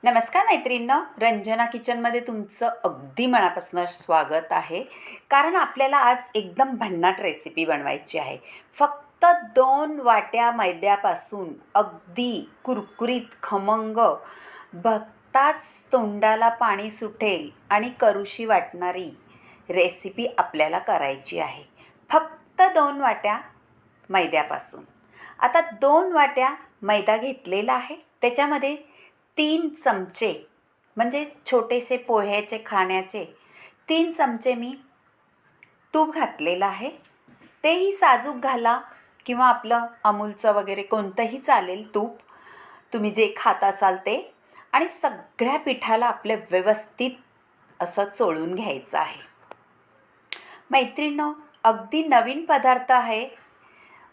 नमस्कार मैत्रिणींनो, रंजना किचनमध्ये तुमचं अगदी मनापासून स्वागत आहे. कारण आपल्याला आज एकदम भन्नाट रेसिपी बनवायची आहे. फक्त 2 वाट्या मैद्यापासून अगदी कुरकुरीत खमंग, बघताच तोंडाला पाणी सुटेल आणि करूशी वाटणारी रेसिपी आपल्याला करायची आहे. फक्त 2 वाट्या मैद्यापासून. आता 2 वाट्या मैदा घेतलेला आहे. त्याच्यामध्ये 3 चमचे म्हणजे छोटेसे पोह्याचे खाण्याचे 3 चमचे मी तूप घातलेलं आहे. तेही साजूक घाला किंवा आपलं अमूलचं वगैरे कोणतंही चालेल तूप, तुम्ही जे खात असाल ते. आणि सगळ्या पिठाला आपलं व्यवस्थित असं चोळून घ्यायचं आहे. मैत्रिणींनो, अगदी नवीन पदार्थ आहे.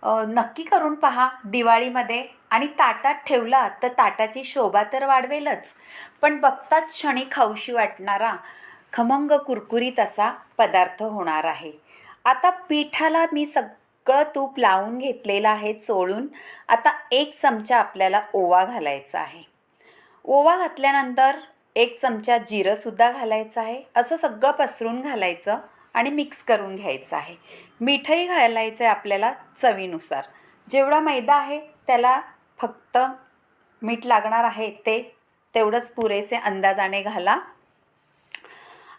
नक्की करून पहा दिवाळीमध्ये. आणि ताटात ठेवला तर ताटाची शोभा तर वाढवेलच, पण बघताच क्षणी खाऊशी वाटणारा खमंग कुरकुरीत असा पदार्थ होणार आहे. आता पिठाला मी सगळं तूप लावून घेतलेलं आहे चोळून. आता 1 चमचा आपल्याला ओवा घालायचा आहे. ओवा घातल्यानंतर 1 चमचा जिरंसुद्धा घालायचं आहे. असं सगळं पसरून घालायचं आणि मिक्स करून घ्यायचं आहे. मीठही घालायचं आहे आपल्याला चवीनुसार. जेवढा मैदा आहे त्याला फक्त मीठ लागणार आहे ते तेवढंच पुरेसे अंदाजाने घाला.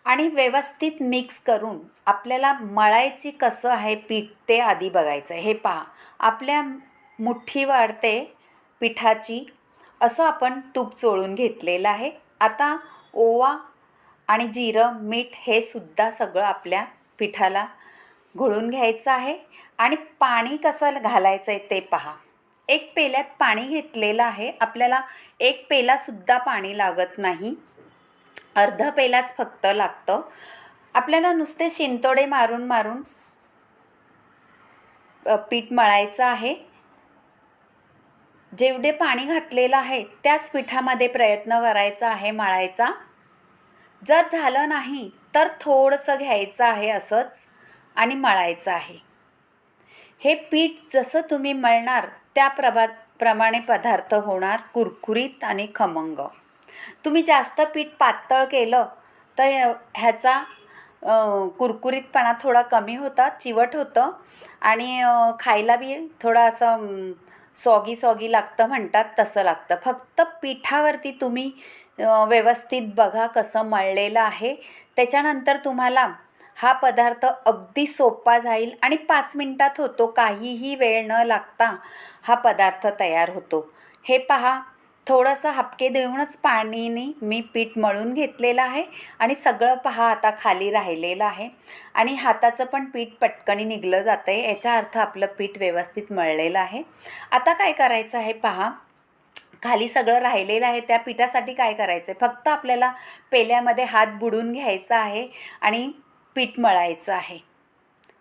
आणि व्यवस्थित मिक्स करून आपल्याला मळायची कसं आहे पीठ ते आधी बघायचं आहे. हे पहा, आपल्या मुठ्ठी वाढते पिठाची असं आपण तूप चोळून घेतलेलं आहे. आता ओवा आणि जिरं, मीठ हे सुद्धा सगळं आपल्या पिठाला घोळून घ्यायचं आहे. आणि पाणी कसं घालायचं आहे ते पहा. 1 पेल्यात पाणी घेतलेलं आहे. आपल्याला 1 पेलासुद्धा पाणी लागत नाही, अर्धा पेलाच फक्त लागतं. आपल्याला नुसते शिंतोडे मारून मारून पीठ मळायचं आहे. जेवढे पाणी घातलेलं आहे त्याच पिठामध्ये प्रयत्न करायचा आहे मळायचा. जर झालं नाही तर थोडंसं घ्यायचं आहे असंच आणि मळायचं आहे. हे पीठ जसं तुम्ही मळणार त्या प्रमाणे पदार्थ होणार कुरकुरीत आणि खमंग. तुम्ही जास्त पीठ पातळ केलं तर ह्याचा कुरकुरीतपणा थोडा कमी होता, चिवट होतं आणि खायला बी थोडं असं सॉगी लागतं म्हणतात तसं लागतं. फक्त पिठावरती तुम्ही व्यवस्थित बघा कसं मळलेलं आहे. त्याच्यानंतर तुम्हाला हा पदार्थ अगदी सोपा जाईल आणि 5 मिनटात होतो. काहीही वेळ न लागता हा पदार्थ तयार होतो. हे पहा, थोडंसं हापके देऊनच पाणीने मी पीठ मळून घेतलेलं आहे आणि सगळं पहा आता खाली राहिलेलं आहे आणि हाताचं पण पीठ पटकनी निघलं जातं आहे. याचा अर्थ आपलं पीठ व्यवस्थित मळलेलं आहे. आता काय करायचं आहे पहा, खाली सगळं राहिलेलं आहे. त्या पिठासाठी काय करायचं आहे, फक्त आपल्याला पेल्यामध्ये हात बुडवून घ्यायचा आहे आणि पीठ मळायचं आहे.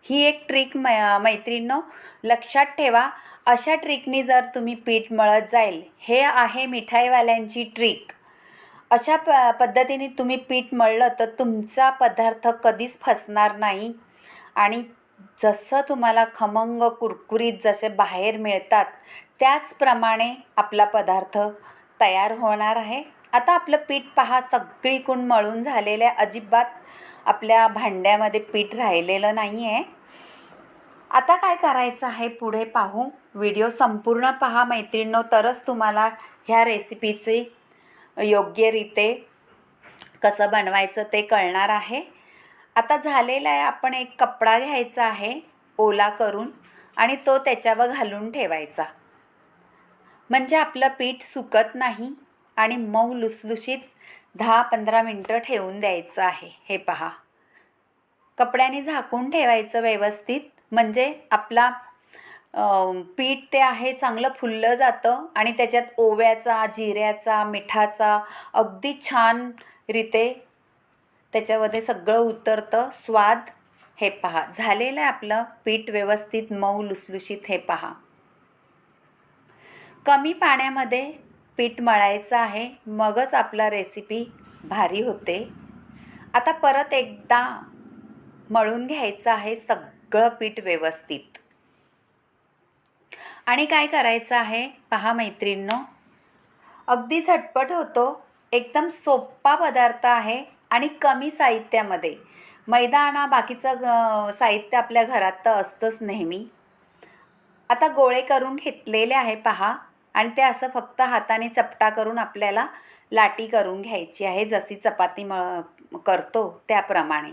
ही एक ट्रिक मैत्रिणींनो लक्षात ठेवा. अशा ट्रिकनी जर तुम्ही पीठ मळत जाईल, हे आहे मिठाईवाल्यांची ट्रिक. अशा पद्धतीने तुम्ही पीठ मळलं तर तुमचा पदार्थ कधीच फसणार नाही. आणि जसं तुम्हाला खमंग कुरकुरीत जसे बाहेर मिळतात त्याचप्रमाणे आपला पदार्थ तयार होणार आहे. आता आपलं पीठ पहा सगळीकडून मळून झालेलं आहे. अजिबात आपल्या भांड्यामध्ये पीठ राहिलेलं नाही आहे. आता काय करायचं आहे पुढे पाहू. व्हिडिओ संपूर्ण पहा मैत्रिणींनो, तरच तुम्हाला ह्या रेसिपीचे योग्यरीते कसं बनवायचं ते कळणार आहे. आता झालेलं आहे. आपण एक कपडा घ्यायचा आहे ओला करून आणि तो त्याच्यावर घालून ठेवायचा, म्हणजे आपलं पीठ सुकत नाही आणि मऊ लुसलुशीत 10-15 मिनटं ठेवून द्यायचं आहे. हे पहा, कपड्याने झाकून ठेवायचं व्यवस्थित, म्हणजे आपला पीठ ते आहे चांगलं फुललं जातं आणि त्याच्यात ओव्याचा, जिऱ्याचा, मिठाचा अगदी छान रीते त्याच्यामध्ये सगळं उतरतं स्वाद. हे पहा, झालेलं आहे आपलं पीठ व्यवस्थित मऊ लुसलुशीत. हे पहा, कमी पाण्यामध्ये पीठ मळायचं आहे, मगच आपला रेसिपी भारी होते. आता परत एकदा मळून घ्यायचं आहे सगळं पीठ व्यवस्थित. आणि काय करायचं आहे पहा मैत्रिणींनो, अगदी झटपट होतो. एकदम सोपा पदार्थ आहे आणि कमी साहित्यामध्ये. मैदा आणा, बाकीचं साहित्य आपल्या घरात तर असतंच नेहमी. आता गोळे करून घेतलेले आहे पहा, आणि ते असं फक्त हाताने चपटा करून आपल्याला लाटी करून घ्यायची आहे, जशी चपाती करतो त्याप्रमाणे.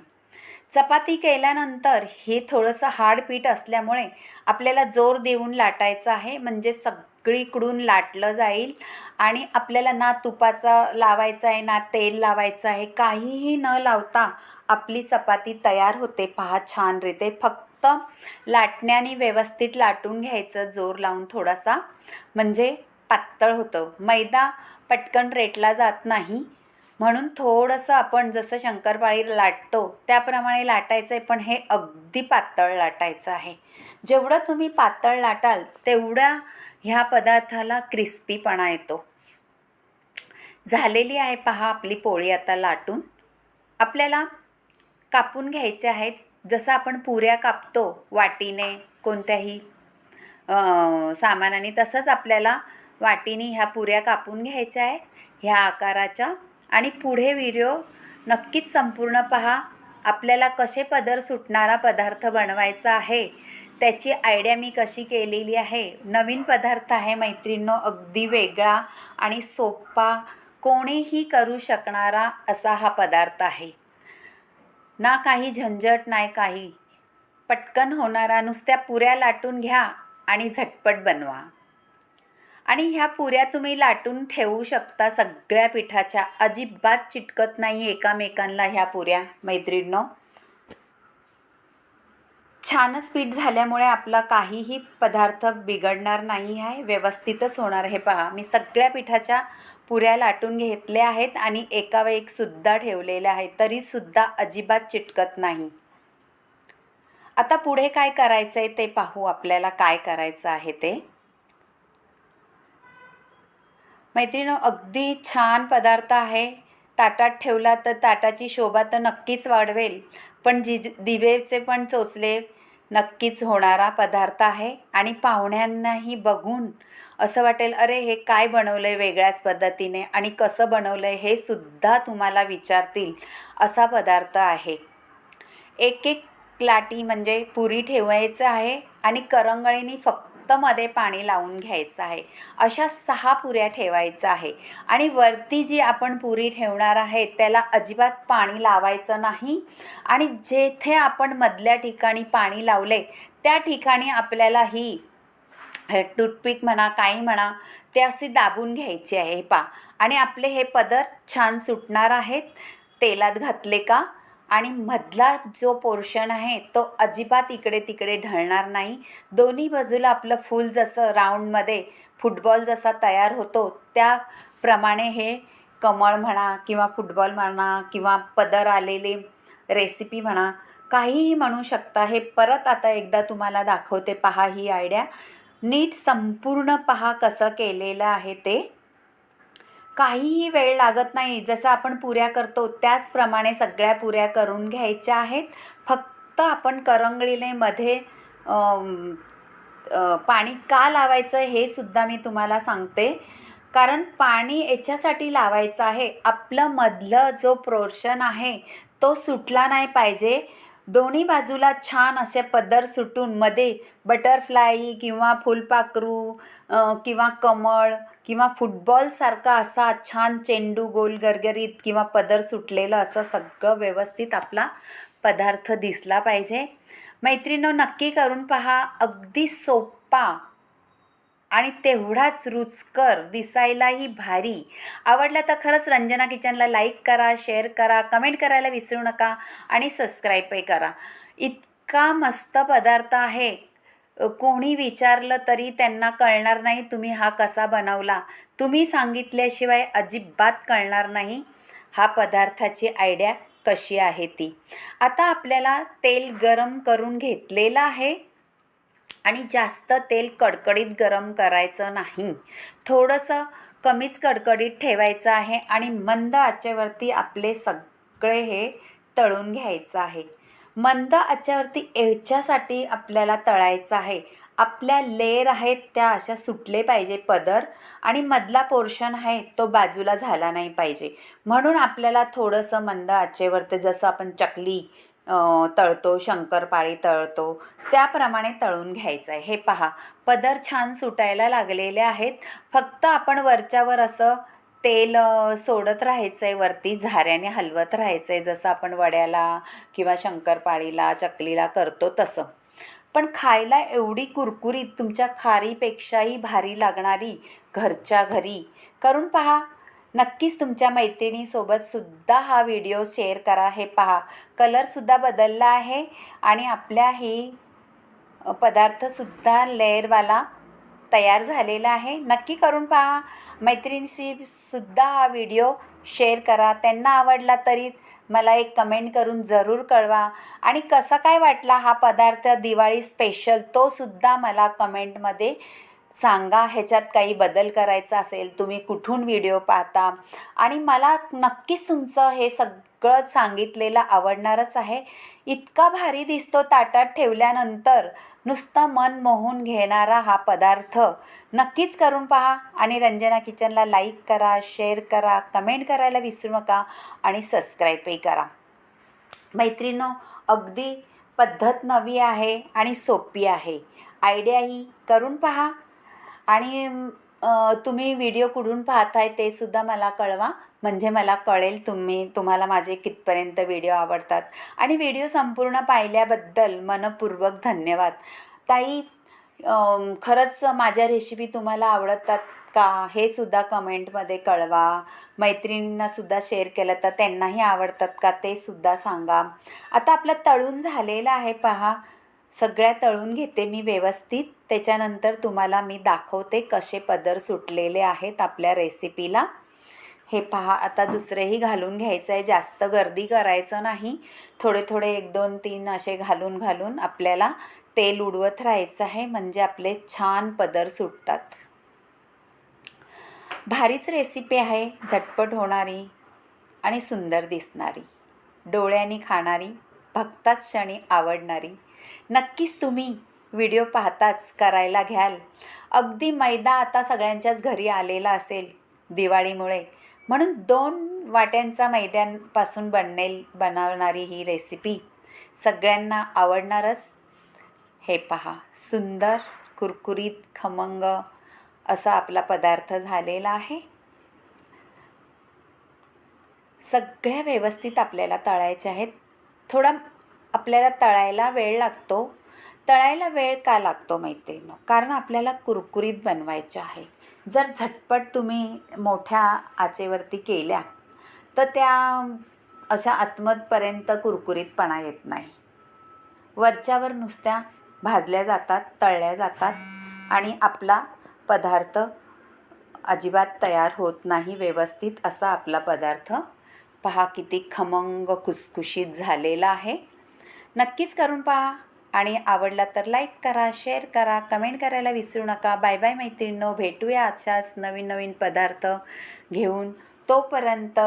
चपाती केल्यानंतर हे थोडंसं हार्ड पीठ असल्यामुळे आपल्याला जोर देऊन लाटायचं आहे, म्हणजे सगळीकडून लाटलं जाईल आणि आपल्याला ना तुपाचा लावायचा आहे ना तेल लावायचं आहे, काहीही न लावता आपली चपाती तयार होते पहा छानरीते. फक्त लाटण्याने व्यवस्थित लाटून घ्यायचं जोर लावून थोडासा, म्हणजे पातळ होतं. मैदा पटकन रेटला जात नाही, म्हणून थोडंसं आपण जसं शंकरपाळी लाटतो त्याप्रमाणे लाटायचं आहे, पण हे अगदी पातळ लाटायचं आहे. जेवढं तुम्ही पातळ लाटाल तेवढा ह्या पदार्थाला क्रिस्पीपणा येतो. झालेली आहे पहा आपली पोळी आता लाटून. आपल्याला कापून घ्यायचे आहेत, जसं आपण पुऱ्या कापतो वाटीने कोणत्याही सामानाने, तसंच आपल्याला वाटीने ह्या पुऱ्या कापून घ्यायच्या आहेत ह्या आकाराच्या. आणि पुढे व्हिडिओ नक्कीच संपूर्ण पहा. आपल्याला कसे पदर सुटणारा पदार्थ बनवायचा आहे त्याची आयडिया मी कशी केलेली आहे. नवीन पदार्थ आहे मैत्रिणींनो, अगदी वेगळा आणि सोपा, कोणीही करू शकणारा असा हा पदार्थ आहे. ना काही झंझट नाही काही, पटकन होणारा. नुसत्या पुऱ्या लाटून घ्या आणि झटपट बनवा. आणि ह्या पुऱ्या तुम्ही लाटून ठेवू शकता सगळ्या पिठाच्या, अजिबात चिटकत नाही एकामेकांना ह्या पुऱ्या मैत्रिणींनो. छानच पीठ झाल्यामुळे आपला काहीही पदार्थ बिघडणार नाही आहे, व्यवस्थितच होणार. हे पहा, मी सगळ्या पिठाच्या पुऱ्या लाटून घेतल्या आहेत आणि एकावर एक सुद्धा ठेवलेल्या आहेत, तरीसुद्धा अजिबात चिटकत नाही. आता पुढे काय करायचं आहे ते पाहू. आपल्याला काय करायचं आहे ते मैत्रिणींनो, अगदी छान पदार्थ आहे. ताटात ठेवला तर ताटाची शोभा तर नक्कीच वाढवेल, पण दिवेचे पण चोचले नक्कीच होणारा पदार्थ आहे. आणि पाहुण्यांनाही बघून असं वाटेल, अरे हे काय बनवलं आहे वेगळ्याच पद्धतीने आणि कसं बनवलं आहे हे सुद्धा तुम्हाला विचारतील असा पदार्थ आहे. एक एक लाटी म्हणजे पुरी ठेवायचं आहे आणि करंगळीने फक्त मध्ये पाणी लावून घ्यायचं आहे. अशा 6 पुऱ्या ठेवायचं आहे. आणि वरती जी आपण पुरी ठेवणार आहे त्याला अजिबात पाणी लावायचं नाही. आणि जेथे आपण मधल्या ठिकाणी पाणी लावले त्या ठिकाणी आपल्याला ही टूथपिक म्हणा काही म्हणा ते असे दाबून घ्यायचे आहे पा. आणि आपले हे पदर छान सुटणार आहेत तेलात घातले का. आणि मधला जो पोर्शन आहे तो अजिबात इकडे तिकडे ढळणार नाही. दोन्ही बाजूला आपलं फूल जसं राऊंडमध्ये फुटबॉल जसा तयार होतो त्याप्रमाणे हे कमळ म्हणा किंवा फुटबॉल म्हणा किंवा पदर आलेले रेसिपी म्हणा काहीही म्हणू शकता. हे परत आता एकदा तुम्हाला दाखवते पहा ही आयडिया. नीट संपूर्ण पहा कसं केलेलं आहे ते. काहीही वेळ लागत नाही, जसं आपण पुऱ्या करतो त्याचप्रमाणे सगळ्या पुऱ्या करून घ्यायच्या आहेत. फक्त आपण करंगळीने मध्ये पाणी का लावायचं हे सुद्धा मी तुम्हाला सांगते. कारण पाणी याच्यासाठी लावायचं आहे, आपलं मधलं जो पोर्शन आहे तो सुटला नाही पाहिजे. दोन्ही बाजूला छान असे पदर सुटून मध्ये बटरफ्लाय किंवा फुलपाखरू किंवा कमळ किंवा फुटबॉलसारखा असा छान चेंडू गोल गरगरीत किंवा पदर सुटलेलं असं सगळं व्यवस्थित आपला पदार्थ दिसला पाहिजे. मैत्रिणींनो, नक्की करून पहा. अगदी सोपा आणि तेवढाच रुचकर, दिसायलाही भारी. आवडला तर खरंच रंजना किचनला लाईक करा, शेअर करा, कमेंट करायला विसरू नका आणि सबस्क्राईबही करा. इतका मस्त पदार्थ आहे, कोणी विचारलं तरी त्यांना कळणार नाही तुम्ही हा कसा बनवला. तुम्ही सांगितल्याशिवाय अजिबात कळणार नाही हा पदार्थाची आयडिया कशी आहे ती. आता आपल्याला तेल गरम करून घेतलेलं आहे आणि जास्त तेल कडकडीत गरम करायचं नाही, थोडंसं कमीच कडकडीत ठेवायचं आहे. आणि मंद आचेवरती आपले सगळे हे तळून घ्यायचं आहे. मंद आचेवरती याच्यासाठी आपल्याला तळायचं आहे. आपल्या लेयर आहेत त्या अशा सुटले पाहिजे पदर, आणि मधला पोर्शन आहे तो बाजूला झाला नाही पाहिजे. म्हणून आपल्याला थोडंसं मंद आचेवरती, जसं आपण चकली तळतो, शंकरपाळी तळतो त्याप्रमाणे तळून घ्यायचं आहे. हे पहा, पदर छान सुटायला लागलेले आहेत. फक्त आपण वरच्यावर असं तेल सोडत राहायचं आहे, वरती झाऱ्याने हलवत राहायचं आहे, जसं आपण वड्याला किंवा शंकरपाळीला चकलीला करतो तसं. पण खायला एवढी कुरकुरीत, तुमच्या खारीपेक्षाही भारी लागणारी घरच्या घरी करून पहा. नक्कीच तुमच्या मैत्रिणीसोबत सुद्धा हा व्हिडिओ शेअर करा. हे पहा, कलरसुद्धा बदलला आहे आणि आपल्या ही पदार्थसुद्धा लेअरवाला तयार झालेला आहे. नक्की करून पहा. मैत्रिणीशी सुद्धा हा व्हिडिओ शेअर करा. त्यांना आवडला तरी मला एक कमेंट करून जरूर कळवा. आणि कसा काय वाटला हा पदार्थ दिवाळी स्पेशल, तो सुद्धा मला कमेंटमध्ये सांगा. ह्याच्यात काही बदल करायचा असेल, तुम्ही कुठून व्हिडिओ पाहता, आणि मला नक्कीच तुमचं हे सगळं सांगितलेलं आवडणारच आहे. इतका भारी दिसतो ताटात ठेवल्यानंतर, नुसतं मन मोहून घेणारा हा पदार्थ. नक्कीच करून पहा. आणि रंजना किचनला लाईक करा, शेअर करा, कमेंट करायला विसरू नका आणि सबस्क्राईबही करा. मैत्रिणींनो, अगदी पद्धत नवी आहे आणि सोपी आहे. आयडियाही करून पहा. आणि तुम्ही व्हिडिओ कुठून पाहताय ते सुद्धा मला कळवा, म्हणजे मला कळेल तुम्हाला माझे कितपर्यंत व्हिडिओ आवडतात. आणि व्हिडिओ संपूर्ण पाहिल्याबद्दल मनपूर्वक धन्यवाद. ताई, खरंच माझ्या रेसिपी तुम्हाला आवडतात का हे सुद्धा कमेंटमध्ये कळवा. मैत्रिणींनासुद्धा शेअर केलं तर त्यांनाही आवडतात का ते सुद्धा सांगा. आता आपलं तळून झालेलं आहे पहा. सगळ्या तळून घेते मी व्यवस्थित. त्याच्यानंतर तुम्हाला मी दाखवते कसे पदर सुटलेले आहेत आपल्या रेसिपीला. हे पहा, आता दुसरेही घालून घ्यायचं आहे. जास्त गर्दी करायचं नाही. थोडे थोडे 1 2 3 असे घालून आपल्याला तेल उडवत राहायचं आहे, म्हणजे आपले छान पदर सुटतात. भारीच रेसिपी आहे, झटपट होणारी आणि सुंदर दिसणारी, डोळ्यांनी खाणारी, बघताच क्षणी आवडणारी. नक्कीच तुम्ही व्हिडिओ पाहताच करायला घ्याल. अगदी मैदा आता सगळ्यांच्याच घरी आलेला असेल दिवाळीमुळे, म्हणून 2 वाट्यांचा मैद्यापासून बनवणारी ही रेसिपी सगळ्यांना आवडणारच. हे पहा, सुंदर कुरकुरीत खमंग असा आपला पदार्थ झालेला आहे. सगळ्या व्यवस्थित आपल्याला तळायचे आहेत. थोडा आपल्याला तळायला वेळ लागतो. तळायला वेळ का लागतो मैत्रिणींनो? कारण आपल्याला कुरकुरीत बनवायचे आहे. जर झटपट तुम्ही मोठ्या आचेवरती केल्या तर त्या अशा आतमधपर्यंत कुरकुरीतपणा येत नाही. वरच्यावर नुसत्या भाजल्या जातात, तळल्या जातात आणि आपला पदार्थ अजिबात तयार होत नाही व्यवस्थित असा आपला पदार्थ. पहा किती खमंग खुसखुशीत झालेला आहे. नक्कीच करून पहा. आणि आवडला तर लाईक करा, शेअर करा, कमेंट करायला विसरू नका. बाय बाय मैत्रिणींनो, भेटूया अशाच नवीन नवीन पदार्थ घेऊन. तोपर्यंत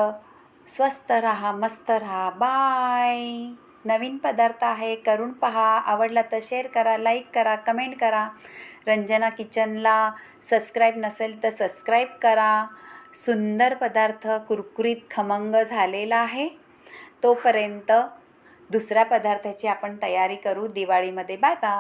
स्वस्त राहा, मस्त राहा. बाय. नवीन पदार्थ आहे, करून पहा. आवडला तर शेअर करा, लाईक करा, कमेंट करा. रंजना किचनला सबस्क्राईब नसेल तर सबस्क्राईब करा. सुंदर पदार्थ कुरकुरीत खमंग झालेला आहे. तोपर्यंत दुसऱ्या पदार्थाची आपण तयारी करू दिवाळीमध्ये. Bye bye.